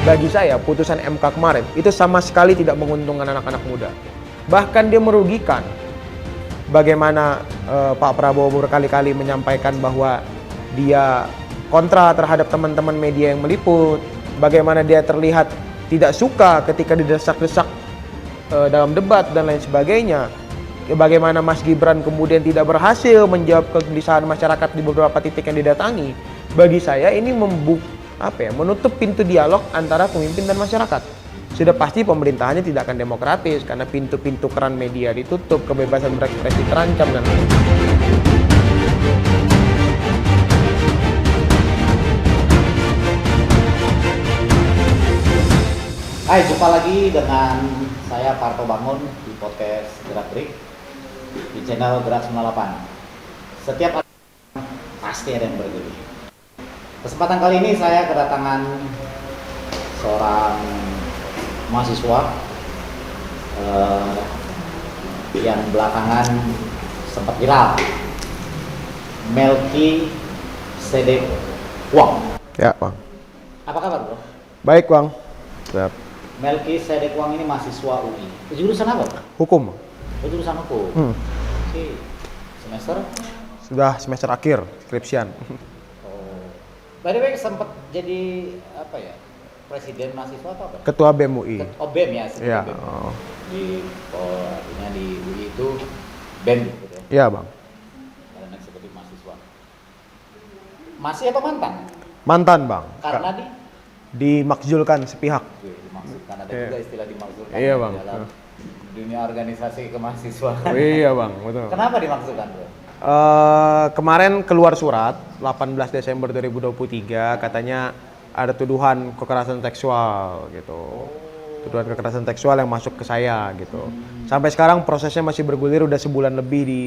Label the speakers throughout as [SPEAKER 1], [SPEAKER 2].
[SPEAKER 1] Bagi saya putusan MK kemarin itu sama sekali tidak menguntungkan anak-anak muda. Bahkan dia merugikan. Bagaimana Pak Prabowo berkali-kali menyampaikan bahwa dia kontra terhadap teman-teman media yang meliput. Bagaimana dia terlihat tidak suka ketika didesak-desak dalam debat dan lain sebagainya. Bagaimana Mas Gibran kemudian tidak berhasil menjawab kegelisahan masyarakat di beberapa titik yang didatangi. Bagi saya ini menutup pintu dialog antara pemimpin dan masyarakat. Sudah pasti pemerintahannya tidak akan demokratis karena pintu-pintu keran media ditutup, kebebasan berekspresi terancam dan lain.
[SPEAKER 2] Hai, jumpa lagi dengan saya Parto Bangun di podcast Gerak Gerik di channel Gerak 98. Setiap hari pasti ada yang berbeda. Kesempatan kali ini saya kedatangan seorang mahasiswa yang belakangan sempat viral, Melki Sedek Wang.
[SPEAKER 1] Ya, Bang.
[SPEAKER 2] Apa kabar, bro?
[SPEAKER 1] Baik, Bang. Siap.
[SPEAKER 2] Melki Sedek Wang ini mahasiswa UI. Jurusan apa, Bang?
[SPEAKER 1] Hukum.
[SPEAKER 2] Oh, jurusan hukum. Oke. Semester?
[SPEAKER 1] Sudah semester akhir, skripsian.
[SPEAKER 2] Oh. By the way, sempat jadi apa ya? Presiden mahasiswa atau apa?
[SPEAKER 1] Ketua BEM UI.
[SPEAKER 2] Oh, BEM ya,
[SPEAKER 1] Iya.
[SPEAKER 2] BEM. Artinya di UI itu BEM gitu ya.
[SPEAKER 1] Iya, Bang.
[SPEAKER 2] Badan Eksekutif Mahasiswa. Masih atau mantan?
[SPEAKER 1] Mantan, Bang.
[SPEAKER 2] Karena
[SPEAKER 1] Dimakzulkan sepihak.
[SPEAKER 2] dimaksudkan ada juga istilah dimaksudkan
[SPEAKER 1] Iya, Bang.
[SPEAKER 2] dalam dunia organisasi kemahasiswaan.
[SPEAKER 1] Iya, Bang, betul.
[SPEAKER 2] Kenapa dimaksudkan, bro?
[SPEAKER 1] Kemarin keluar surat 18 Desember 2023 katanya ada tuduhan kekerasan seksual gitu. Tuduhan kekerasan seksual yang masuk ke saya gitu. Sampai sekarang prosesnya masih bergulir, udah sebulan lebih di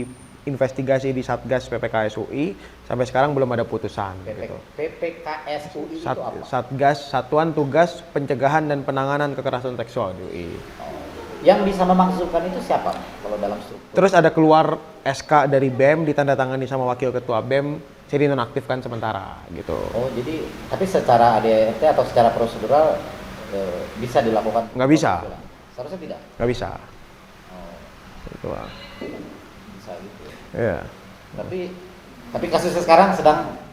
[SPEAKER 1] investigasi di Satgas PPKS UI. Sampai sekarang belum ada putusan gitu.
[SPEAKER 2] PPKS UI itu apa?
[SPEAKER 1] Satgas, Satuan Tugas Pencegahan dan Penanganan Kekerasan Seksual di UI.
[SPEAKER 2] Yang bisa memaksudkan itu siapa kalau dalam struktur?
[SPEAKER 1] Terus ada keluar SK dari BEM ditandatangani sama Wakil Ketua BEM, jadi dinonaktifkan sementara gitu.
[SPEAKER 2] Oh, jadi tapi secara ADRT atau secara prosedural bisa dilakukan?
[SPEAKER 1] Nggak bisa.
[SPEAKER 2] Seharusnya tidak?
[SPEAKER 1] Nggak bisa.
[SPEAKER 2] Oh,
[SPEAKER 1] Gitu, Bang.
[SPEAKER 2] bisa gitu ya.
[SPEAKER 1] Iya.
[SPEAKER 2] Tapi kasusnya sekarang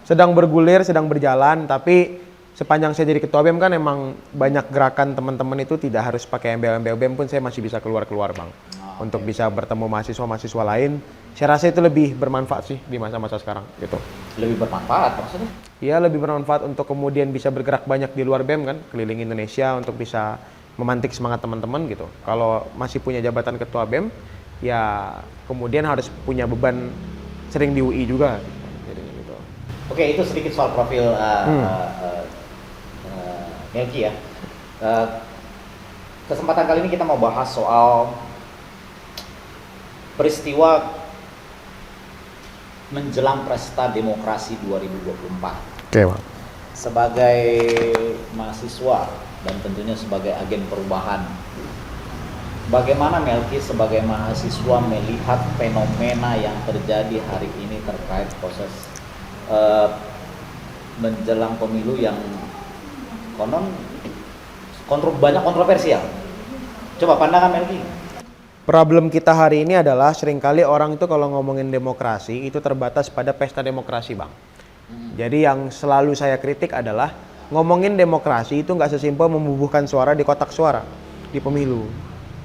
[SPEAKER 1] Sedang bergulir, sedang berjalan, tapi sepanjang saya jadi ketua BEM kan emang banyak gerakan teman-teman itu tidak harus pakai embel-embel BEM pun saya masih bisa keluar-keluar, Bang. Untuk bisa bertemu mahasiswa-mahasiswa lain. Saya rasa itu lebih bermanfaat sih di masa-masa sekarang gitu.
[SPEAKER 2] lebih bermanfaat maksudnya?
[SPEAKER 1] Iya, lebih bermanfaat untuk kemudian bisa bergerak banyak di luar BEM kan, keliling Indonesia untuk bisa memantik semangat teman-teman gitu. Kalau masih punya jabatan ketua BEM, ya kemudian harus punya beban sering di UI juga. Jadinya gitu.
[SPEAKER 2] Oke, itu sedikit soal profil Melki ya. Kesempatan kali ini kita mau bahas soal peristiwa menjelang Pesta Demokrasi 2024.
[SPEAKER 1] Oke, Bang.
[SPEAKER 2] Sebagai mahasiswa dan tentunya sebagai agen perubahan, bagaimana Melki sebagai mahasiswa melihat fenomena yang terjadi hari ini terkait proses menjelang pemilu yang banyak kontroversial? Coba pandangan Melki.
[SPEAKER 1] Problem kita hari ini adalah seringkali orang itu kalau ngomongin demokrasi itu terbatas pada pesta demokrasi, Bang. Jadi yang selalu saya kritik adalah ngomongin demokrasi itu nggak sesimpel membubuhkan suara di kotak suara di pemilu.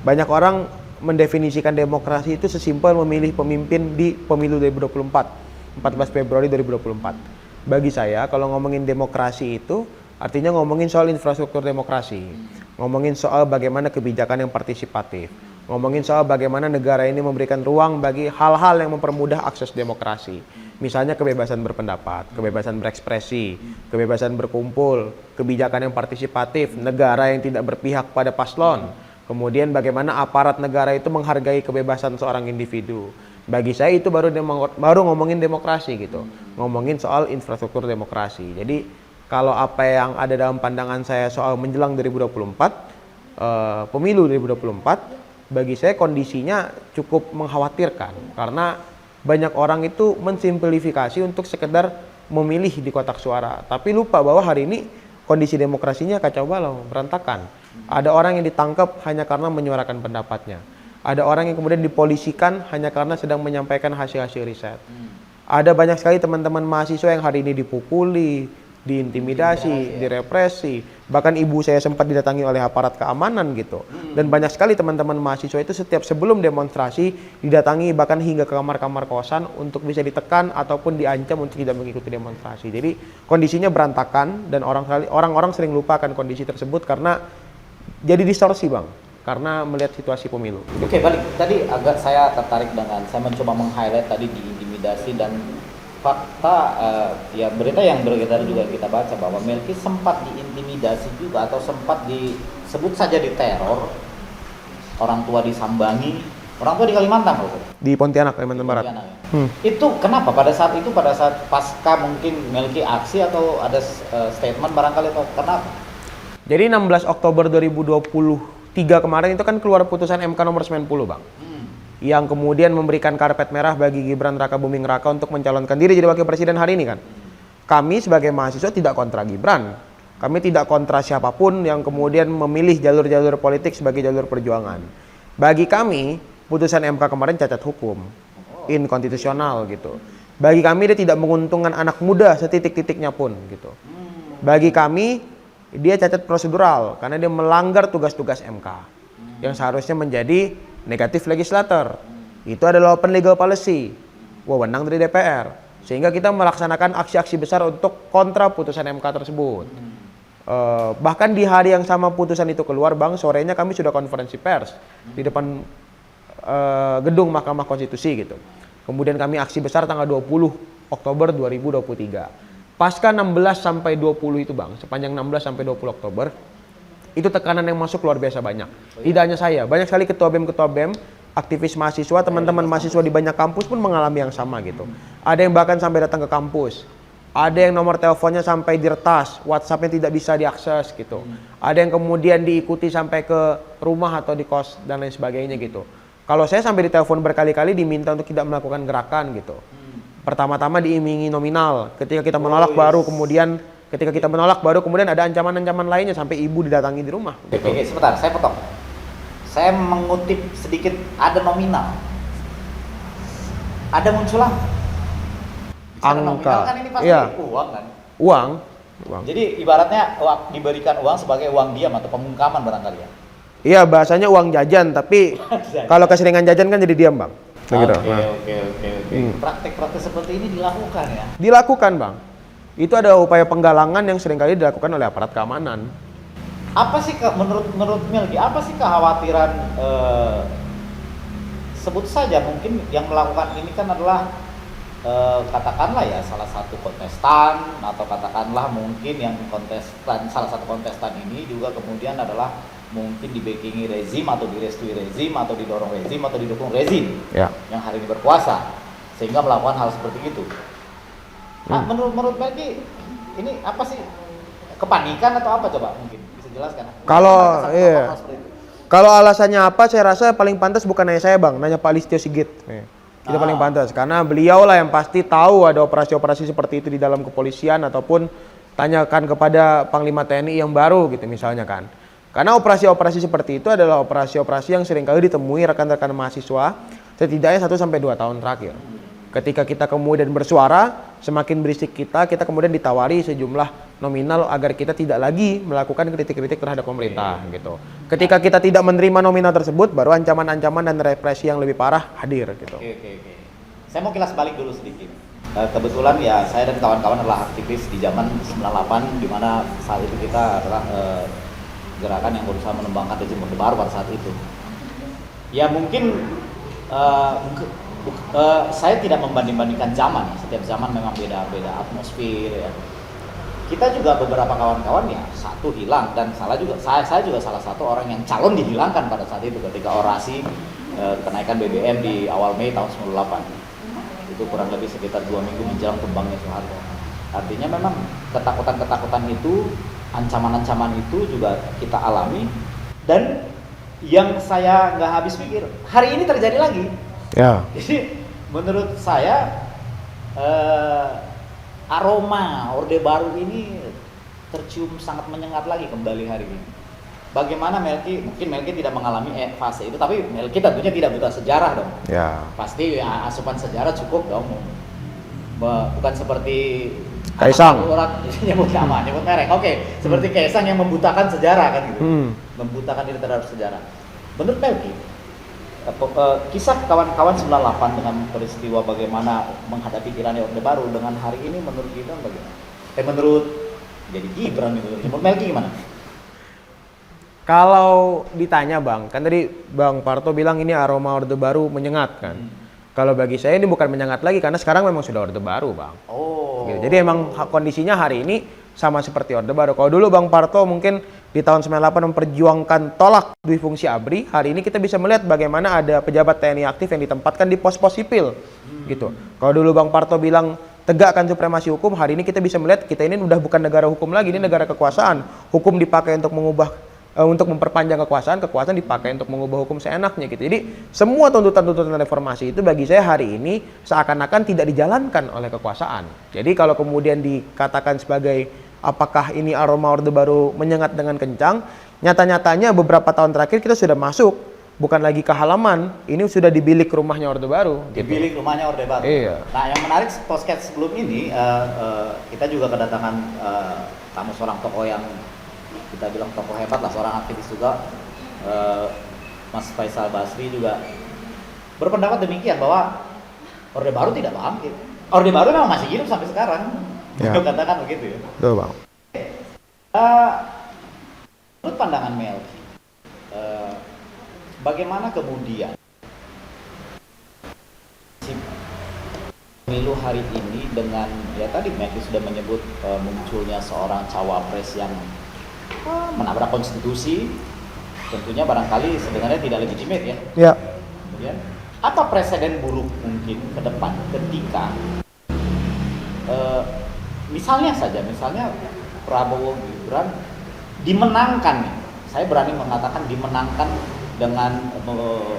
[SPEAKER 1] Banyak orang mendefinisikan demokrasi itu sesimpel memilih pemimpin di pemilu 2024, 14 Februari 2024. Bagi saya kalau ngomongin demokrasi itu artinya ngomongin soal infrastruktur demokrasi, ngomongin soal bagaimana kebijakan yang partisipatif, ngomongin soal bagaimana negara ini memberikan ruang bagi hal-hal yang mempermudah akses demokrasi. Misalnya kebebasan berpendapat, kebebasan berekspresi, kebebasan berkumpul, kebijakan yang partisipatif, negara yang tidak berpihak pada paslon. Kemudian bagaimana aparat negara itu menghargai kebebasan seorang individu. Bagi saya itu baru ngomongin demokrasi gitu. Ngomongin soal infrastruktur demokrasi. Jadi kalau apa yang ada dalam pandangan saya soal menjelang 2024, pemilu 2024, bagi saya kondisinya cukup mengkhawatirkan karena banyak orang itu mensimplifikasi untuk sekedar memilih di kotak suara, tapi lupa bahwa hari ini kondisi demokrasinya kacau balau, berantakan. Ada orang yang ditangkap hanya karena menyuarakan pendapatnya. Ada orang yang kemudian dipolisikan hanya karena sedang menyampaikan hasil-hasil riset. Ada banyak sekali teman-teman mahasiswa yang hari ini dipukuli, diintimidasi, direpresi. Bahkan ibu saya sempat didatangi oleh aparat keamanan gitu. Dan banyak sekali teman-teman mahasiswa itu setiap sebelum demonstrasi didatangi bahkan hingga ke kamar-kamar kosan untuk bisa ditekan ataupun diancam untuk tidak mengikuti demonstrasi. Jadi kondisinya berantakan dan orang-orang sering lupakan kondisi tersebut karena jadi distorsi, Bang. Karena melihat situasi pemilu.
[SPEAKER 2] Oke, balik. Tadi agak saya tertarik dengan, saya mencoba meng-highlight tadi diintimidasi dan fakta, ya berita yang beredar juga kita baca bahwa Melki sempat diintimidasi juga atau sempat disebut saja diteror. Orang tua disambangi, orang tua di Kalimantan loh.
[SPEAKER 1] Di Pontianak, Kalimantan Barat.
[SPEAKER 2] Ya. Itu kenapa pada saat pasca mungkin Melki aksi atau ada statement barangkali atau kenapa?
[SPEAKER 1] Jadi 16 Oktober 2023 kemarin itu kan keluar putusan MK nomor 90, Bang. Yang kemudian memberikan karpet merah bagi Gibran Raka Buming Raka untuk mencalonkan diri jadi wakil presiden hari ini kan. Kami sebagai mahasiswa tidak kontra Gibran. Kami tidak kontra siapapun yang kemudian memilih jalur-jalur politik sebagai jalur perjuangan. Bagi kami, putusan MK kemarin cacat hukum. Inkonstitusional gitu. Bagi kami dia tidak menguntungkan anak muda setitik-titiknya pun gitu. Bagi kami dia cacat prosedural karena dia melanggar tugas-tugas MK yang seharusnya menjadi negatif legislator. Itu adalah open legal policy, wewenang dari DPR. Sehingga kita melaksanakan aksi-aksi besar untuk kontra putusan MK tersebut. Bahkan di hari yang sama putusan itu keluar, Bang, sorenya kami sudah konferensi pers di depan gedung Mahkamah Konstitusi gitu. Kemudian kami aksi besar tanggal 20 Oktober 2023. Pasca 16 sampai 20 itu, Bang, sepanjang 16 sampai 20 Oktober, itu tekanan yang masuk luar biasa banyak. Tidak hanya saya, banyak sekali ketua BEM, aktivis mahasiswa, teman-teman mahasiswa di banyak kampus pun mengalami yang sama gitu. Ada yang bahkan sampai datang ke kampus. Ada yang nomor teleponnya sampai diretas, WhatsApp-nya tidak bisa diakses gitu. Ada yang kemudian diikuti sampai ke rumah atau di kos dan lain sebagainya gitu. Kalau saya sampai ditelepon berkali-kali diminta untuk tidak melakukan gerakan gitu. Pertama-tama diimingi nominal, ketika kita menolak baru kemudian ada ancaman-ancaman lainnya sampai ibu didatangi di rumah. Gitu.
[SPEAKER 2] Oke, sebentar, saya potong. Saya mengutip sedikit, ada nominal. Ada muncul angka. Nominal kan ini pasti uang kan?
[SPEAKER 1] Uang.
[SPEAKER 2] Jadi ibaratnya diberikan uang sebagai uang diam atau pemungkaman barangkali ya?
[SPEAKER 1] Iya, bahasanya uang jajan, tapi kalau keseringan jajan kan jadi diam, Bang.
[SPEAKER 2] Oke. Praktek-praktek seperti ini dilakukan ya?
[SPEAKER 1] Dilakukan, Bang. Itu ada upaya penggalangan yang seringkali dilakukan oleh aparat keamanan.
[SPEAKER 2] Apa sih menurut Melki, apa sih kekhawatiran sebut saja mungkin yang melakukan ini kan adalah katakanlah ya salah satu kontestan atau katakanlah mungkin yang salah satu kontestan ini juga kemudian adalah mungkin dibackingi rezim atau direstui rezim atau didorong rezim atau didukung rezim yang hari ini berkuasa sehingga melakukan hal seperti itu. Menurut Melki ini apa sih, kepanikan atau apa, coba mungkin bisa jelaskan?
[SPEAKER 1] Kalau alasannya apa, saya rasa paling pantas bukan nanya saya, Bang, nanya Pak Listio Sigit. Itu paling pantas karena beliau lah yang pasti tahu ada operasi-operasi seperti itu di dalam kepolisian ataupun tanyakan kepada Panglima TNI yang baru gitu misalnya kan. Karena operasi-operasi seperti itu adalah operasi-operasi yang seringkali ditemui rekan-rekan mahasiswa setidaknya 1 sampai 2 tahun terakhir. Ketika kita kemudian bersuara, semakin berisik kita kemudian ditawari sejumlah nominal agar kita tidak lagi melakukan kritik-kritik terhadap pemerintah gitu. Ketika kita tidak menerima nominal tersebut, baru ancaman-ancaman dan represi yang lebih parah hadir gitu.
[SPEAKER 2] Oke. Saya mau kilas balik dulu sedikit. Kebetulan ya saya dan kawan-kawan adalah aktivis di zaman 98 di mana saat itu kita adalah gerakan yang berusaha menembangkan rezim Orde Baru pada saat itu. Ya mungkin saya tidak membanding-bandingkan zaman, setiap zaman memang beda-beda atmosfer ya. Kita juga beberapa kawan-kawan ya satu hilang dan saya juga salah satu orang yang calon dihilangkan pada saat itu ketika orasi kenaikan BBM di awal Mei tahun 98. Itu kurang lebih sekitar 2 minggu menjelang tumbangnya Soeharto. Artinya memang ketakutan-ketakutan itu, ancaman-ancaman itu juga kita alami dan yang saya nggak habis pikir hari ini terjadi lagi.
[SPEAKER 1] Ya.
[SPEAKER 2] Jadi menurut saya aroma Orde Baru ini tercium sangat menyengat lagi kembali hari ini. Bagaimana Melki, mungkin Melki tidak mengalami fase itu, tapi Melki tentunya tidak buta sejarah dong.
[SPEAKER 1] Ya.
[SPEAKER 2] Pasti ya, asupan sejarah cukup dong. Bukan seperti
[SPEAKER 1] Kaisang.
[SPEAKER 2] Orang nyebut nama, nyebut merek. Oke, seperti Kaisang yang membutakan sejarah kan gitu. Membutakan diri terhadap sejarah. Menurut Melki, kisah kawan-kawan 98 dengan peristiwa bagaimana menghadapi tirani Orde Baru dengan hari ini menurut kita bagaimana? Menurut jadi Gibran itu, menurut Melki gimana?
[SPEAKER 1] Kalau ditanya Bang, kan tadi Bang Parto bilang ini aroma Orde Baru menyengat kan. Kalau bagi saya ini bukan menyengat lagi karena sekarang memang sudah Orde Baru Bang.
[SPEAKER 2] Oh.
[SPEAKER 1] Gitu. Jadi emang kondisinya hari ini sama seperti Orde Baru. Kalau dulu Bang Parto mungkin di tahun 98 memperjuangkan tolak dui fungsi ABRI, hari ini kita bisa melihat bagaimana ada pejabat TNI aktif yang ditempatkan di pos-pos sipil. Gitu. Kalau dulu Bang Parto bilang tegakkan supremasi hukum, hari ini kita bisa melihat kita ini udah bukan negara hukum lagi, ini negara kekuasaan. Hukum dipakai untuk untuk memperpanjang kekuasaan dipakai untuk mengubah hukum seenaknya gitu. Jadi semua tuntutan-tuntutan reformasi itu bagi saya hari ini seakan-akan tidak dijalankan oleh kekuasaan. Jadi kalau kemudian dikatakan sebagai apakah ini aroma Orde Baru menyengat dengan kencang, nyata-nyatanya beberapa tahun terakhir kita sudah masuk, bukan lagi ke halaman, ini sudah di bilik rumahnya Orde Baru.
[SPEAKER 2] Di bilik rumahnya Orde Baru.
[SPEAKER 1] Iya.
[SPEAKER 2] Nah yang menarik podcast sebelum ini kita juga kedatangan tamu seorang tokoh yang kita bilang tokoh hebat lah, seorang aktivis juga, Mas Faisal Basri juga berpendapat demikian bahwa Orde Baru tidak bangkit. Orde Baru memang masih hidup sampai sekarang.
[SPEAKER 1] Ya.
[SPEAKER 2] Katakan begitu ya.
[SPEAKER 1] Betul Bang.
[SPEAKER 2] Menurut pandangan Melki, bagaimana kemudian pemilu hari ini dengan ya tadi Melki sudah menyebut munculnya seorang cawapres yang menabrak konstitusi, tentunya barangkali sebenarnya tidak legitimate ya.
[SPEAKER 1] Ya.
[SPEAKER 2] Kemudian apa presiden buruk mungkin ke depan ketika misalnya Prabowo Gibran dimenangkan, saya berani mengatakan dimenangkan dengan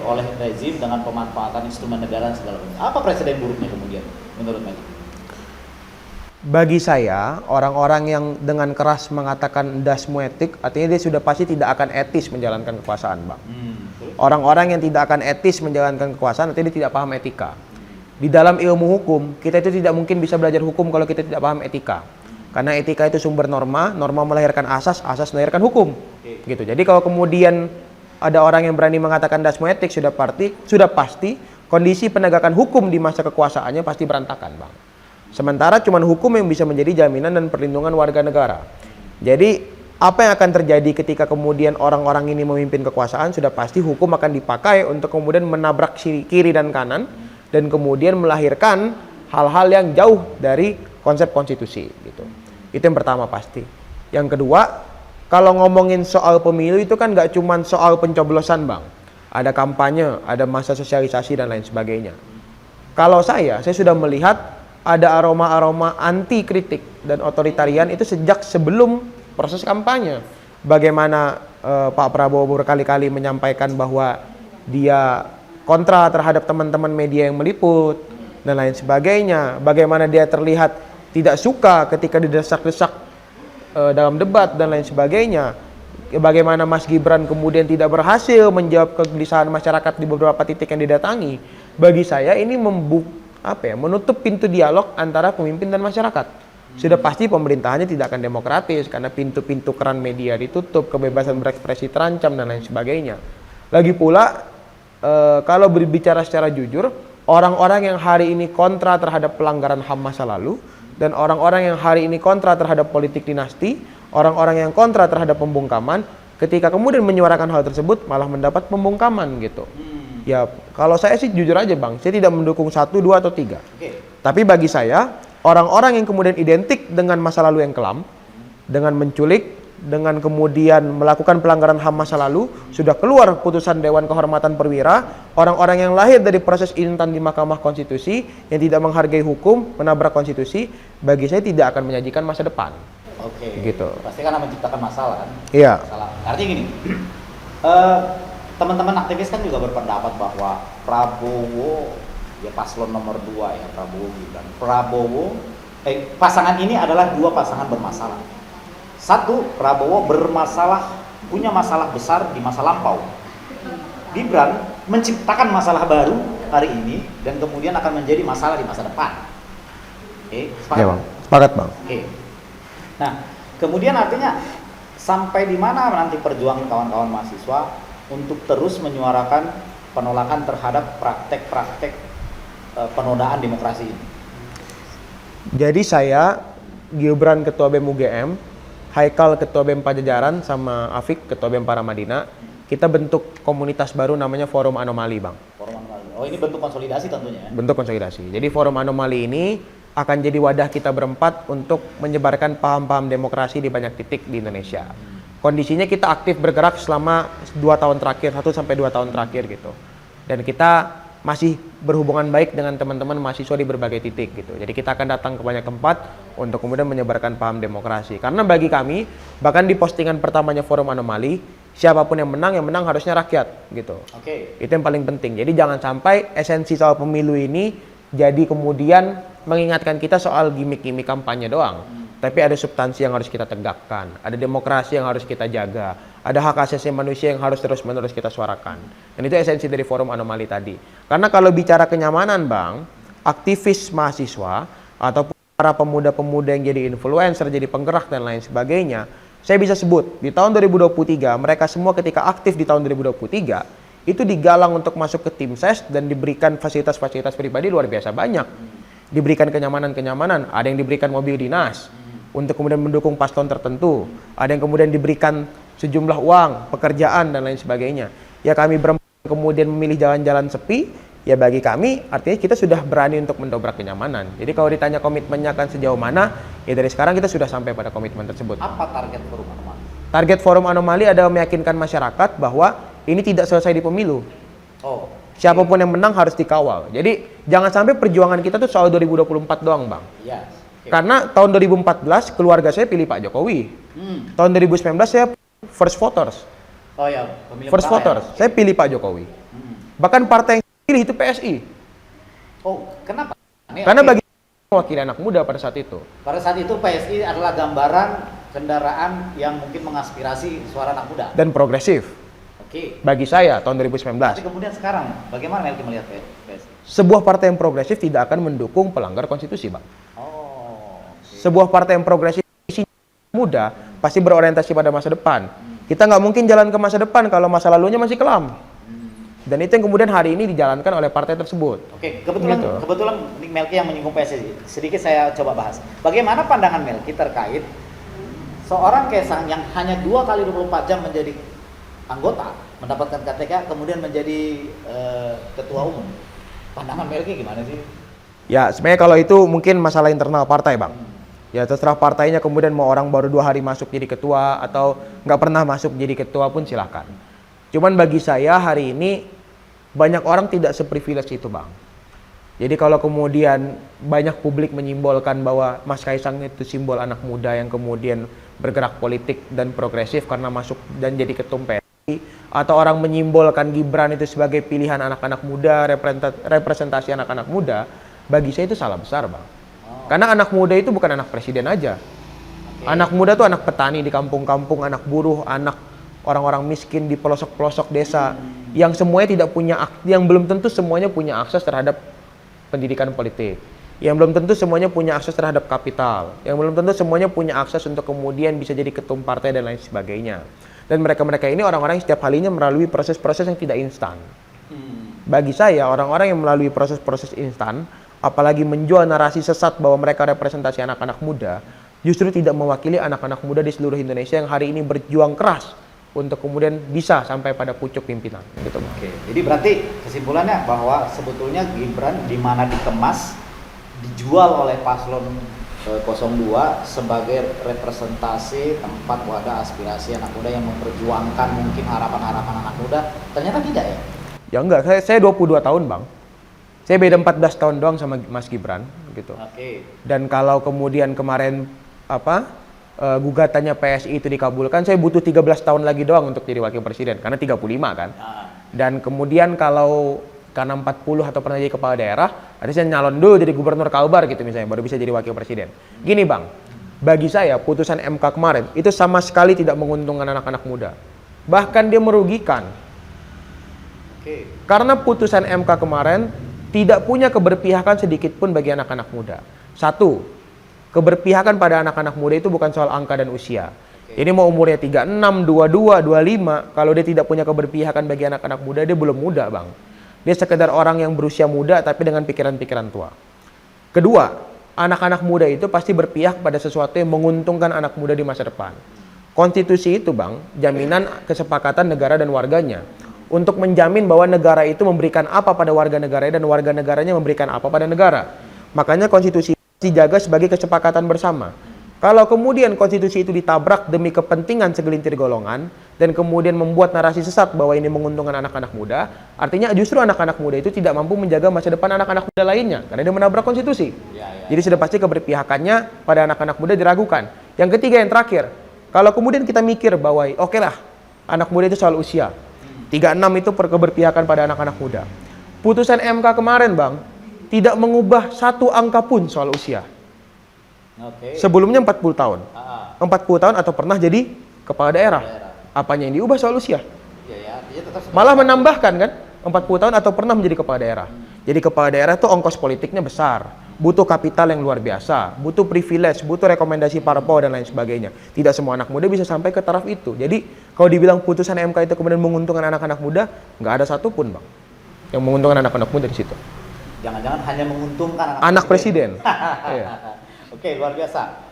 [SPEAKER 2] oleh rezim dengan pemanfaatan instrumen negara segala macam. Apa presiden buruknya kemudian menurut Melki?
[SPEAKER 1] Bagi saya, orang-orang yang dengan keras mengatakan dasmu etik, artinya dia sudah pasti tidak akan etis menjalankan kekuasaan, Bang. Orang-orang yang tidak akan etis menjalankan kekuasaan, artinya dia tidak paham etika. Di dalam ilmu hukum, kita itu tidak mungkin bisa belajar hukum kalau kita tidak paham etika. Karena etika itu sumber norma, norma melahirkan asas, asas melahirkan hukum. Gitu. Jadi kalau kemudian ada orang yang berani mengatakan dasmu etik, sudah pasti kondisi penegakan hukum di masa kekuasaannya pasti berantakan, Bang. Sementara cuma hukum yang bisa menjadi jaminan dan perlindungan warga negara. Jadi apa yang akan terjadi ketika kemudian orang-orang ini memimpin kekuasaan, sudah pasti hukum akan dipakai untuk kemudian menabrak kiri dan kanan dan kemudian melahirkan hal-hal yang jauh dari konsep konstitusi gitu. Itu yang pertama pasti. Yang kedua, kalau ngomongin soal pemilu itu kan nggak cuma soal pencoblosan, Bang. Ada kampanye, ada masa sosialisasi dan lain sebagainya. Kalau saya sudah melihat ada aroma-aroma anti kritik dan otoritarian itu sejak sebelum proses kampanye. Bagaimana Pak Prabowo berkali-kali menyampaikan bahwa dia kontra terhadap teman-teman media yang meliput dan lain sebagainya. Bagaimana dia terlihat tidak suka ketika didesak-desak dalam debat dan lain sebagainya. Bagaimana Mas Gibran kemudian tidak berhasil menjawab kegelisahan masyarakat di beberapa titik yang didatangi. Bagi saya ini menutup pintu dialog antara pemimpin dan masyarakat. Sudah pasti pemerintahannya tidak akan demokratis karena pintu-pintu keran media ditutup, kebebasan berekspresi terancam dan lain sebagainya. Lagi pula kalau berbicara secara jujur, orang-orang yang hari ini kontra terhadap pelanggaran HAM masa lalu dan orang-orang yang hari ini kontra terhadap politik dinasti, orang-orang yang kontra terhadap pembungkaman, ketika kemudian menyuarakan hal tersebut malah mendapat pembungkaman gitu. Ya, kalau saya sih jujur aja Bang, saya tidak mendukung 1, 2, atau 3. Tapi bagi saya, orang-orang yang kemudian identik dengan masa lalu yang kelam, dengan menculik, dengan kemudian melakukan pelanggaran HAM masa lalu, sudah keluar putusan Dewan Kehormatan Perwira, orang-orang yang lahir dari proses instan di Mahkamah Konstitusi, yang tidak menghargai hukum, menabrak konstitusi, bagi saya tidak akan menyajikan masa depan.
[SPEAKER 2] Oke.
[SPEAKER 1] Gitu.
[SPEAKER 2] Pasti karena menciptakan masalah kan?
[SPEAKER 1] Iya.
[SPEAKER 2] Masalah. Artinya gini, teman-teman aktivis kan juga berpendapat bahwa Prabowo, ya paslon nomor 2 ya, Prabowo Gibran. Pasangan ini adalah dua pasangan bermasalah. Satu, Prabowo punya masalah besar di masa lampau. Gibran menciptakan masalah baru hari ini dan kemudian akan menjadi masalah di masa depan. Oke, sepakat?
[SPEAKER 1] Ya, Bang. Sepakat, Bang.
[SPEAKER 2] Oke. Nah, kemudian artinya sampai di mana nanti perjuangan kawan-kawan mahasiswa untuk terus menyuarakan penolakan terhadap praktek-praktek penodaan demokrasi ini?
[SPEAKER 1] Jadi saya, Gibran Ketua BEM UGM, Haikal Ketua BEM Pajajaran, sama Afik Ketua BEM Paramadina, kita bentuk komunitas baru namanya Forum Anomali, Bang.
[SPEAKER 2] Forum Anomali. Oh, ini bentuk konsolidasi tentunya ya?
[SPEAKER 1] Bentuk konsolidasi. Jadi Forum Anomali ini akan jadi wadah kita berempat untuk menyebarkan paham-paham demokrasi di banyak titik di Indonesia. Kondisinya kita aktif bergerak selama 2 tahun terakhir, 1 sampai 2 tahun terakhir gitu. Dan kita masih berhubungan baik dengan teman-teman mahasiswa di berbagai titik gitu. Jadi kita akan datang ke banyak tempat untuk kemudian menyebarkan paham demokrasi. Karena bagi kami, bahkan di postingan pertamanya Forum Anomali, siapapun yang menang harusnya rakyat gitu.
[SPEAKER 2] Oke.
[SPEAKER 1] Itu yang paling penting. Jadi jangan sampai esensi soal pemilu ini jadi kemudian mengingatkan kita soal gimmick-gimmick kampanye doang. Tapi ada substansi yang harus kita tegakkan, ada demokrasi yang harus kita jaga, ada hak asasi manusia yang harus terus-menerus kita suarakan. Dan itu esensi dari Forum Anomali tadi. Karena kalau bicara kenyamanan, Bang, aktivis mahasiswa ataupun para pemuda-pemuda yang jadi influencer, jadi penggerak dan lain sebagainya, saya bisa sebut di tahun 2023 mereka semua ketika aktif di tahun 2023 itu digalang untuk masuk ke tim ses dan diberikan fasilitas-fasilitas pribadi luar biasa banyak. Diberikan kenyamanan-kenyamanan, ada yang diberikan mobil dinas untuk kemudian mendukung paslon tertentu, ada yang kemudian diberikan sejumlah uang, pekerjaan dan lain sebagainya. Ya kami berempat kemudian memilih jalan-jalan sepi, ya bagi kami artinya kita sudah berani untuk mendobrak kenyamanan. Jadi kalau ditanya komitmennya akan sejauh mana, ya dari sekarang kita sudah sampai pada komitmen tersebut.
[SPEAKER 2] Apa target Forum Anomali?
[SPEAKER 1] Target Forum Anomali adalah meyakinkan masyarakat bahwa ini tidak selesai di pemilu.
[SPEAKER 2] Oh,
[SPEAKER 1] Siapapun yang menang harus dikawal. Jadi jangan sampai perjuangan kita tuh soal 2024 doang, Bang.
[SPEAKER 2] iya. Oke.
[SPEAKER 1] Karena tahun 2014 keluarga saya pilih Pak Jokowi. Tahun 2019 saya first voters.
[SPEAKER 2] Oh ya, pemilih
[SPEAKER 1] First
[SPEAKER 2] pertama
[SPEAKER 1] voters.
[SPEAKER 2] ya?
[SPEAKER 1] Saya pilih Pak Jokowi. Bahkan partai yang saya pilih itu PSI.
[SPEAKER 2] Oh, kenapa? Ini
[SPEAKER 1] Karena
[SPEAKER 2] oke.
[SPEAKER 1] bagi mewakili anak muda pada saat itu.
[SPEAKER 2] Pada saat itu PSI adalah gambaran kendaraan yang mungkin mengaspirasi suara anak muda.
[SPEAKER 1] Dan progresif.
[SPEAKER 2] Oke.
[SPEAKER 1] Bagi saya tahun 2019.
[SPEAKER 2] Tapi kemudian sekarang, bagaimana Melki melihat PSI?
[SPEAKER 1] Sebuah partai yang progresif tidak akan mendukung pelanggar konstitusi, Bang.
[SPEAKER 2] Oh, oke.
[SPEAKER 1] Sebuah partai yang progresif isinya muda pasti berorientasi pada masa depan. Kita nggak mungkin jalan ke masa depan kalau masa lalunya masih kelam. Dan itu yang kemudian hari ini dijalankan oleh partai tersebut.
[SPEAKER 2] Oke, kebetulan
[SPEAKER 1] Gitu.
[SPEAKER 2] kebetulan Melki yang menyinggung PSI. Sedikit saya coba bahas. Bagaimana pandangan Melki terkait seorang Kaisang yang hanya 2 kali 24 jam menjadi anggota, mendapatkan KTK, kemudian menjadi ketua umum. Pandangan Melki gimana sih?
[SPEAKER 1] Ya, sebenarnya kalau itu mungkin masalah internal partai, Bang. Ya, terserah partainya kemudian mau orang baru 2 hari masuk jadi ketua atau nggak pernah masuk jadi ketua pun silahkan. Cuman bagi saya hari ini banyak orang tidak seprivilege itu, Bang. Jadi kalau kemudian banyak publik menyimbolkan bahwa Mas Kaisang itu simbol anak muda yang kemudian bergerak politik dan progresif karena masuk dan jadi ketum PSI, atau orang menyimbolkan Gibran itu sebagai pilihan anak-anak muda, representasi anak-anak muda, bagi saya itu salah besar, Bang. Karena anak muda itu bukan anak presiden aja. Anak muda tuh anak petani di kampung-kampung, anak buruh, anak orang-orang miskin di pelosok-pelosok desa yang semuanya tidak punya, yang belum tentu semuanya punya akses terhadap pendidikan politik, yang belum tentu semuanya punya akses terhadap kapital, yang belum tentu semuanya punya akses untuk kemudian bisa jadi ketum partai dan lain sebagainya. Dan mereka-mereka ini orang-orang yang setiap halinya melalui proses-proses yang tidak instan. Bagi saya, orang-orang yang melalui proses-proses instan, apalagi menjual narasi sesat bahwa mereka representasi anak-anak muda, justru tidak mewakili anak-anak muda di seluruh Indonesia yang hari ini berjuang keras untuk kemudian bisa sampai pada pucuk pimpinan gitu.
[SPEAKER 2] Oke, jadi berarti kesimpulannya bahwa sebetulnya Gibran di mana dikemas dijual oleh paslon 02 sebagai representasi tempat wadah aspirasi anak muda yang memperjuangkan mungkin harapan-harapan anak muda, ternyata tidak ya?
[SPEAKER 1] Ya enggak, saya 22 tahun, Bang. Saya beda 14 tahun doang sama Mas Gibran gitu.
[SPEAKER 2] Oke.
[SPEAKER 1] Dan kalau kemudian kemarin gugatannya PSI itu dikabulkan, saya butuh 13 tahun lagi doang untuk jadi wakil presiden karena 35 kan. Dan kemudian kalau karena 40 atau pernah jadi kepala daerah, nanti saya nyalon dulu jadi gubernur Kalbar gitu misalnya, baru bisa jadi wakil presiden. Gini, Bang, Bagi saya, putusan MK kemarin itu sama sekali tidak menguntungkan anak-anak muda. Bahkan dia merugikan. Karena putusan MK kemarin tidak punya keberpihakan sedikit pun bagi anak-anak muda. Satu, keberpihakan pada anak-anak muda itu bukan soal angka dan usia. Ini mau umurnya 36, 22, 25, kalau dia tidak punya keberpihakan bagi anak-anak muda, dia belum muda, Bang. Dia sekedar orang yang berusia muda tapi dengan pikiran-pikiran tua. Kedua, anak-anak muda itu pasti berpihak pada sesuatu yang menguntungkan anak muda di masa depan. Konstitusi itu, Bang, jaminan kesepakatan negara dan warganya untuk menjamin bahwa negara itu memberikan apa pada warga negaranya dan warga negaranya memberikan apa pada negara. Makanya konstitusi dijaga sebagai kesepakatan bersama. Kalau kemudian konstitusi itu ditabrak demi kepentingan segelintir golongan dan kemudian membuat narasi sesat bahwa ini menguntungkan anak-anak muda, artinya justru anak-anak muda itu tidak mampu menjaga masa depan anak-anak muda lainnya karena dia menabrak konstitusi. Jadi sudah pasti keberpihakannya pada anak-anak muda diragukan. Yang ketiga, yang terakhir, kalau kemudian kita mikir bahwa oke lah, anak muda itu soal usia. 36 itu keberpihakan pada anak-anak muda. Putusan MK kemarin, Bang, tidak mengubah satu angka pun soal usia. Sebelumnya 40 tahun. 40 tahun atau pernah jadi kepala daerah. Apanya yang diubah soal usia? Malah menambahkan kan, 40 tahun atau pernah menjadi kepala daerah. Jadi kepala daerah itu ongkos politiknya besar, butuh kapital yang luar biasa, butuh privilege, butuh rekomendasi parpol dan lain sebagainya. Tidak semua anak muda bisa sampai ke taraf itu. Jadi kalau dibilang putusan MK itu kemudian menguntungkan anak-anak muda, nggak ada satupun, Bang, yang menguntungkan anak-anak muda di situ.
[SPEAKER 2] Jangan-jangan hanya menguntungkan
[SPEAKER 1] anak presiden. Iya.
[SPEAKER 2] Oke, luar biasa.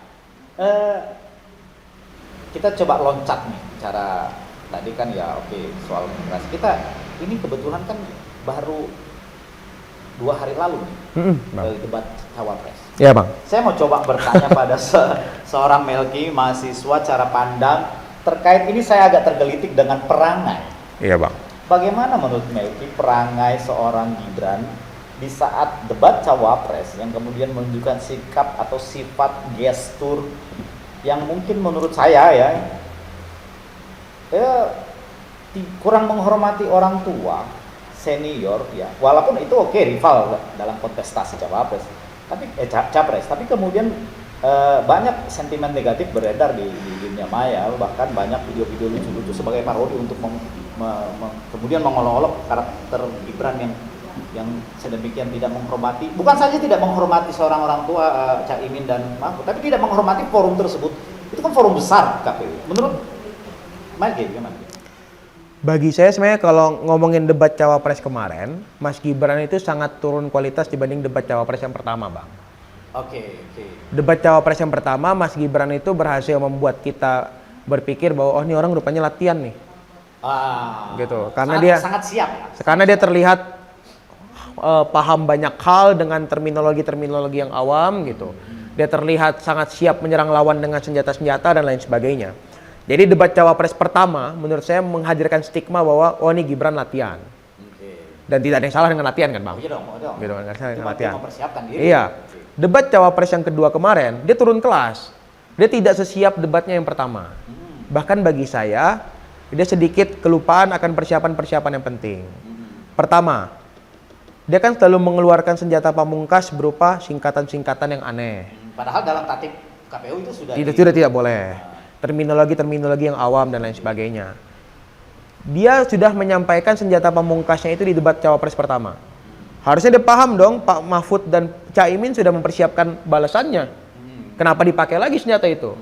[SPEAKER 2] Kita coba loncat nih cara tadi kan ya, soal demokrasi. Kita ini kebetulan kan baru 2 hari lalu nih dari debat cawapres.
[SPEAKER 1] Iya, Bang.
[SPEAKER 2] Saya mau coba bertanya pada seorang Melki, mahasiswa, cara pandang terkait ini. Saya agak tergelitik dengan perangai.
[SPEAKER 1] Iya, Bang.
[SPEAKER 2] Bagaimana menurut Melki perangai seorang Gibran di saat debat cawapres yang kemudian menunjukkan sikap atau sifat gestur yang mungkin menurut saya ya kurang menghormati orang tua senior ya, walaupun itu rival dalam kontestasi cawapres tapi capres, tapi kemudian banyak sentimen negatif beredar di dunia maya, bahkan banyak video-video lucu-lucu sebagai parodi untuk kemudian mengolok-olok karakter Gibran yang sedemikian tidak menghormati, bukan saja tidak menghormati seorang orang tua Caimin dan Mahfud, tapi tidak menghormati forum tersebut. Itu kan forum besar KPU. Menurut Mike gimana?
[SPEAKER 1] Bagi saya sebenarnya kalau ngomongin debat cawapres kemarin, Mas Gibran itu sangat turun kualitas dibanding debat cawapres yang pertama, Bang.
[SPEAKER 2] Oke.
[SPEAKER 1] Debat cawapres yang pertama, Mas Gibran itu berhasil membuat kita berpikir bahwa ini orang rupanya latihan nih. Gitu. Karena sangat siap. Karena dia terlihat paham banyak hal dengan terminologi yang awam gitu. Dia terlihat sangat siap menyerang lawan dengan senjata-senjata dan lain sebagainya. Jadi debat cawapres pertama menurut saya menghadirkan stigma bahwa ini Gibran latihan. Dan tidak ada yang salah dengan latihan kan, Bang? Iya dong. Gitu, nggak salah dengan latihan. Iya. Debat cawapres yang kedua kemarin dia turun kelas. Dia tidak sesiap debatnya yang pertama. Bahkan bagi saya dia sedikit kelupaan akan persiapan-persiapan yang penting. Pertama, dia kan selalu mengeluarkan senjata pamungkas berupa singkatan-singkatan yang aneh.
[SPEAKER 2] Padahal dalam tatip KPU itu sudah
[SPEAKER 1] tidak boleh. Terminologi yang awam dan lain sebagainya. Dia sudah menyampaikan senjata pamungkasnya itu di debat cawapres pertama. Harusnya dia paham dong, Pak Mahfud dan Caimin sudah mempersiapkan balasannya. Kenapa dipakai lagi senjata itu?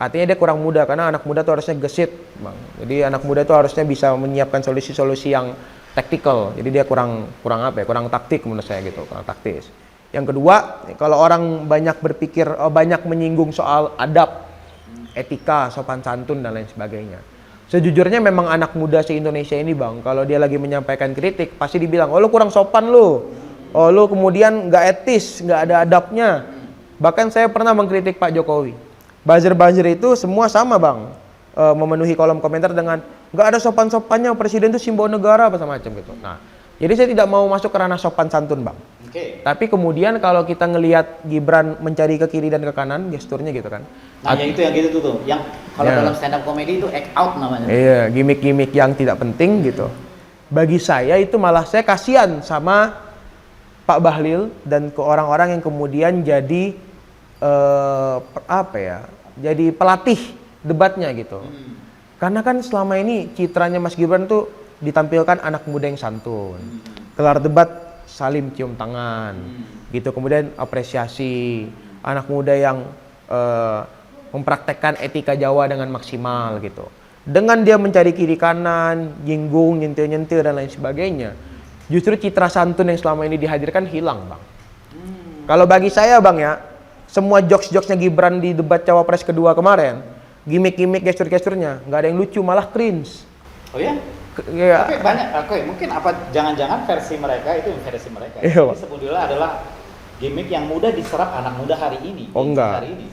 [SPEAKER 1] Artinya dia kurang muda, karena anak muda itu harusnya gesit, Bang. Jadi anak muda itu harusnya bisa menyiapkan solusi-solusi yang tactical. Jadi dia kurang taktik menurut saya gitu, kurang taktis. Yang kedua, kalau orang banyak berpikir, banyak menyinggung soal adab, etika, sopan santun dan lain sebagainya. Sejujurnya memang anak muda se-Indonesia ini, Bang, kalau dia lagi menyampaikan kritik, pasti dibilang, lu kurang sopan lu. Lu kemudian nggak etis, nggak ada adabnya. Bahkan saya pernah mengkritik Pak Jokowi. Buzzer-buzzer itu semua sama, Bang. Memenuhi kolom komentar dengan nggak ada sopan-sopannya, presiden itu simbol negara apa macam gitu. Nah, jadi saya tidak mau masuk ke ranah sopan santun, Bang. Tapi kemudian kalau kita ngelihat Gibran mencari ke kiri dan ke kanan, gesturnya gitu kan.
[SPEAKER 2] Nah, ya itu yang gitu tuh. Yang kalau dalam stand up comedy itu act out namanya.
[SPEAKER 1] Iya, gimmick-gimmick yang tidak penting gitu. Bagi saya itu malah saya kasihan sama Pak Bahlil dan ke orang-orang yang kemudian jadi apa ya? Jadi pelatih debatnya gitu. Karena kan selama ini citranya Mas Gibran tuh ditampilkan anak muda yang santun. Kelar debat salim cium tangan. Gitu. Kemudian apresiasi anak muda yang mempraktekkan etika Jawa dengan maksimal gitu. Dengan dia mencari kiri kanan, jinggung, nyentil-nyentil dan lain sebagainya. Justru citra santun yang selama ini dihadirkan hilang, Bang. Kalau bagi saya, Bang ya, semua jokes-jokesnya Gibran di debat Cawapres kedua kemarin, gimmick-gimmick gestur-gesturnya, nggak ada yang lucu, malah cringe.
[SPEAKER 2] Oh ya?
[SPEAKER 1] Ya.
[SPEAKER 2] Tapi banyak, oke, mungkin apa jangan-jangan versi mereka itu versi mereka.
[SPEAKER 1] Iya, Bang.
[SPEAKER 2] Ini sebetulnya adalah gimmick yang mudah diserap anak muda hari ini.
[SPEAKER 1] Oh enggak.
[SPEAKER 2] Hari ini.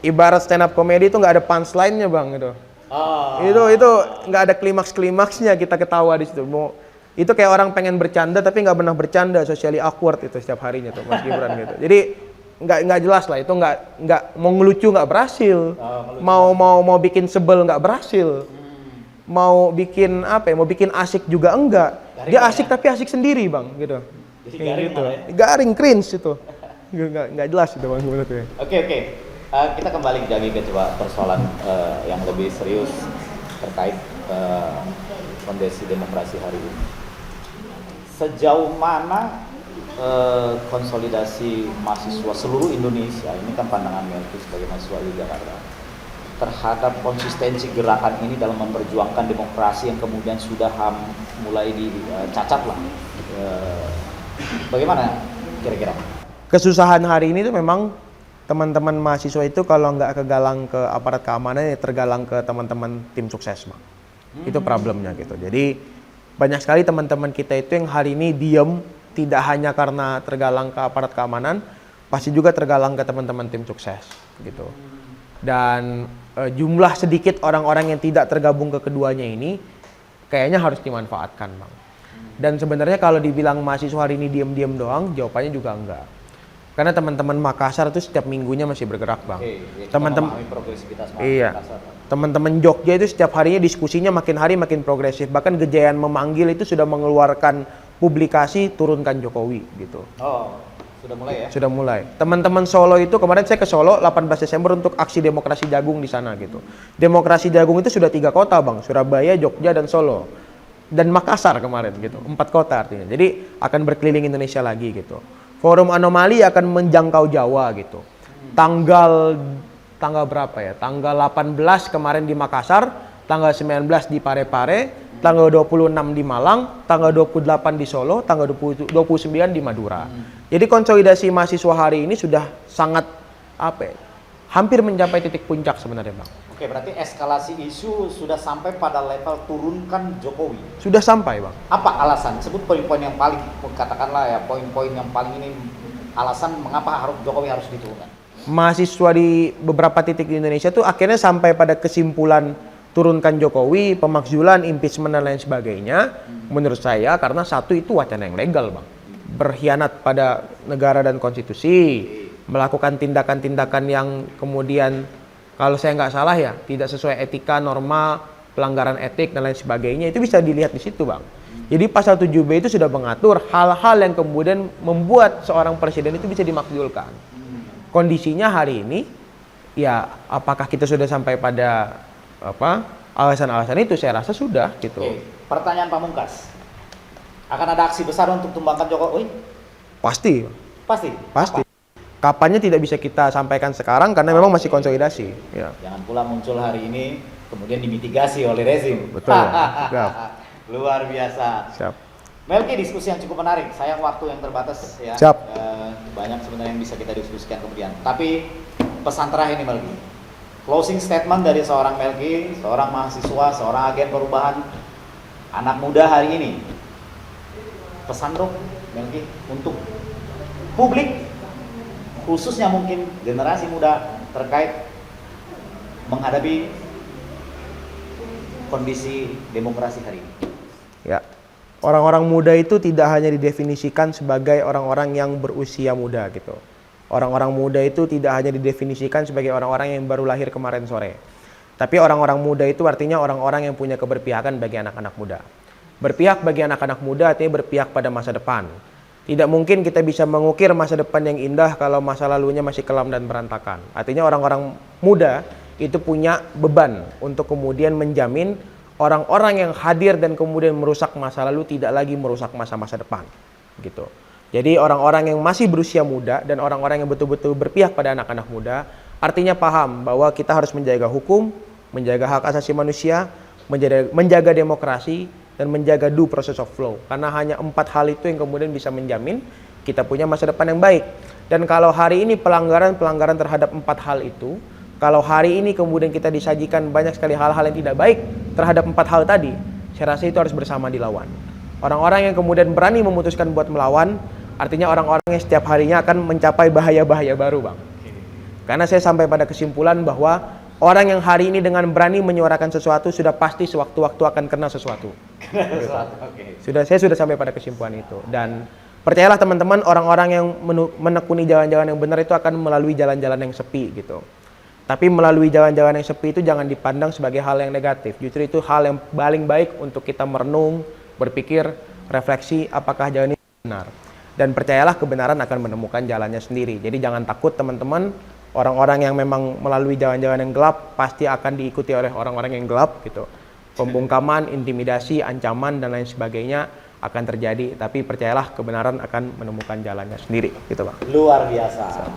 [SPEAKER 1] Ibarat stand up comedy itu nggak ada punchline-nya, Bang, gitu.
[SPEAKER 2] Oh.
[SPEAKER 1] Itu nggak ada klimaks-klimaksnya, kita ketawa di situ. Itu kayak orang pengen bercanda tapi nggak pernah bercanda, socially awkward itu setiap harinya tuh Mas Gibran gitu. Jadi nggak jelas lah, itu nggak mau ngelucu nggak berhasil, mau bikin sebel nggak berhasil, mau bikin apa ya, mau bikin asik juga enggak. Dia asik tapi asik sendiri, Bang, gitu.
[SPEAKER 2] Jadi garing
[SPEAKER 1] gitu.
[SPEAKER 2] malah ya?
[SPEAKER 1] Garing, cringe itu. Nggak jelas itu, Bang, menurutnya.
[SPEAKER 2] Oke. Kita kembali lagi ke coba persoalan yang lebih serius terkait kondisi demokrasi hari ini. Sejauh mana konsolidasi mahasiswa seluruh Indonesia, ini kan pandangan Melki sebagai mahasiswa di Jakarta, terhadap konsistensi gerakan ini dalam memperjuangkan demokrasi yang kemudian sudah mulai dicacat lah. Bagaimana kira-kira?
[SPEAKER 1] Kesusahan hari ini tuh memang teman-teman mahasiswa itu kalau nggak kegalang ke aparat keamanan ya tergalang ke teman-teman tim sukses, Bang. Itu problemnya gitu. Jadi banyak sekali teman-teman kita itu yang hari ini diem, tidak hanya karena tergalang ke aparat keamanan, pasti juga tergalang ke teman-teman tim sukses gitu. Dan jumlah sedikit orang-orang yang tidak tergabung ke keduanya ini kayaknya harus dimanfaatkan, Bang. Dan sebenarnya kalau dibilang mahasiswa hari ini diem-diem doang, jawabannya juga enggak. Karena teman-teman Makassar itu setiap minggunya masih bergerak, Bang. Teman-teman iya. Teman-teman Jogja itu setiap harinya diskusinya makin hari makin progresif. Bahkan Gejayan Memanggil itu sudah mengeluarkan publikasi turunkan Jokowi gitu.
[SPEAKER 2] Oh, sudah mulai ya?
[SPEAKER 1] Sudah mulai. Teman-teman Solo itu kemarin saya ke Solo 18 Desember untuk aksi demokrasi jagung di sana gitu. Demokrasi jagung itu sudah 3 kota, Bang. Surabaya, Jogja dan Solo. Dan Makassar kemarin gitu. 4 kota artinya. Jadi akan berkeliling Indonesia lagi gitu. Forum Anomali akan menjangkau Jawa gitu. Tanggal berapa ya? Tanggal 18 kemarin di Makassar, tanggal 19 di Parepare, tanggal 26 di Malang, tanggal 28 di Solo, tanggal 29 di Madura. Jadi konsolidasi mahasiswa hari ini sudah sangat hampir mencapai titik puncak sebenarnya, Bang.
[SPEAKER 2] Oke, berarti eskalasi isu sudah sampai pada level turunkan Jokowi.
[SPEAKER 1] Sudah sampai, Bang.
[SPEAKER 2] Apa alasan? Sebut poin-poin yang paling, katakanlah ya, poin-poin yang paling ini alasan mengapa Jokowi harus diturunkan.
[SPEAKER 1] Mahasiswa di beberapa titik di Indonesia tuh akhirnya sampai pada kesimpulan turunkan Jokowi, pemakzulan, impeachment dan lain sebagainya. Menurut saya karena satu itu wacana yang legal, Bang. Berkhianat pada negara dan konstitusi, melakukan tindakan-tindakan yang kemudian kalau saya nggak salah ya tidak sesuai etika, norma, pelanggaran etik dan lain sebagainya, itu bisa dilihat di situ, Bang. Jadi pasal 7B itu sudah mengatur hal-hal yang kemudian membuat seorang presiden itu bisa dimakzulkan. Kondisinya hari ini ya apakah kita sudah sampai pada alasan-alasan itu? Saya rasa sudah gitu.
[SPEAKER 2] Oke, pertanyaan pamungkas. Akan ada aksi besar untuk tumbangkan Jokowi?
[SPEAKER 1] Pasti.
[SPEAKER 2] Pasti.
[SPEAKER 1] Pasti. Kapannya tidak bisa kita sampaikan sekarang karena memang masih konsolidasi. Ya.
[SPEAKER 2] Jangan pula muncul hari ini kemudian dimitigasi oleh rezim.
[SPEAKER 1] Betul.
[SPEAKER 2] Luar biasa.
[SPEAKER 1] Siap.
[SPEAKER 2] Melki, diskusi yang cukup menarik. Sayang waktu yang terbatas ya.
[SPEAKER 1] Siap.
[SPEAKER 2] Banyak sebenarnya yang bisa kita diskusikan kemudian. Tapi pesan terakhir nih Melki. Closing statement dari seorang Melki, seorang mahasiswa, seorang agen perubahan, anak muda hari ini. Pesan dong Melki untuk publik, khususnya mungkin generasi muda terkait menghadapi kondisi demokrasi hari ini.
[SPEAKER 1] Ya. Orang-orang muda itu tidak hanya didefinisikan sebagai orang-orang yang berusia muda gitu. Orang-orang muda itu tidak hanya didefinisikan sebagai orang-orang yang baru lahir kemarin sore. Tapi orang-orang muda itu artinya orang-orang yang punya keberpihakan bagi anak-anak muda. Berpihak bagi anak-anak muda artinya berpihak pada masa depan. Tidak mungkin kita bisa mengukir masa depan yang indah kalau masa lalunya masih kelam dan berantakan. Artinya orang-orang muda itu punya beban untuk kemudian menjamin orang-orang yang hadir dan kemudian merusak masa lalu tidak lagi merusak masa-masa depan. Gitu. Jadi orang-orang yang masih berusia muda dan orang-orang yang betul-betul berpihak pada anak-anak muda, artinya paham bahwa kita harus menjaga hukum, menjaga hak asasi manusia, menjaga demokrasi, dan menjaga due process of flow. Karena hanya 4 hal itu yang kemudian bisa menjamin kita punya masa depan yang baik. Dan kalau hari ini pelanggaran terhadap 4 hal itu, kalau hari ini kemudian kita disajikan banyak sekali hal-hal yang tidak baik terhadap 4 hal tadi, saya rasa itu harus bersama dilawan. Orang-orang yang kemudian berani memutuskan buat melawan, artinya orang-orang yang setiap harinya akan mencapai bahaya-bahaya baru, Bang. Karena saya sampai pada kesimpulan bahwa orang yang hari ini dengan berani menyuarakan sesuatu sudah pasti sewaktu-waktu akan kena sesuatu. Saya sudah sampai pada kesimpulan itu. Dan percayalah teman-teman, orang-orang yang menekuni jalan-jalan yang benar itu akan melalui jalan-jalan yang sepi gitu. Tapi melalui jalan-jalan yang sepi itu jangan dipandang sebagai hal yang negatif. Justru itu hal yang paling baik untuk kita merenung, berpikir, refleksi apakah jalan ini benar. Dan percayalah kebenaran akan menemukan jalannya sendiri. Jadi jangan takut teman-teman. Orang-orang yang memang melalui jalan-jalan yang gelap pasti akan diikuti oleh orang-orang yang gelap gitu. Pembungkaman, intimidasi, ancaman dan lain sebagainya akan terjadi, tapi percayalah kebenaran akan menemukan jalannya sendiri gitu, Bang.
[SPEAKER 2] Luar biasa.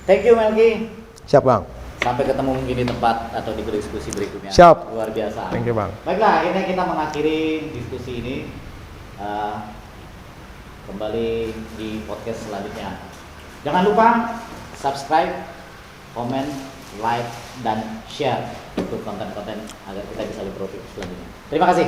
[SPEAKER 2] Thank you Melki.
[SPEAKER 1] Siap, Bang.
[SPEAKER 2] Sampai ketemu mungkin di tempat atau di diskusi berikutnya.
[SPEAKER 1] Siap.
[SPEAKER 2] Luar biasa.
[SPEAKER 1] Thank you, Bang.
[SPEAKER 2] Baiklah, akhirnya kita mengakhiri diskusi ini. Kembali di podcast selanjutnya. Jangan lupa subscribe, komen, like, dan share untuk konten-konten agar kita bisa lebih produktif selanjutnya. Terima kasih.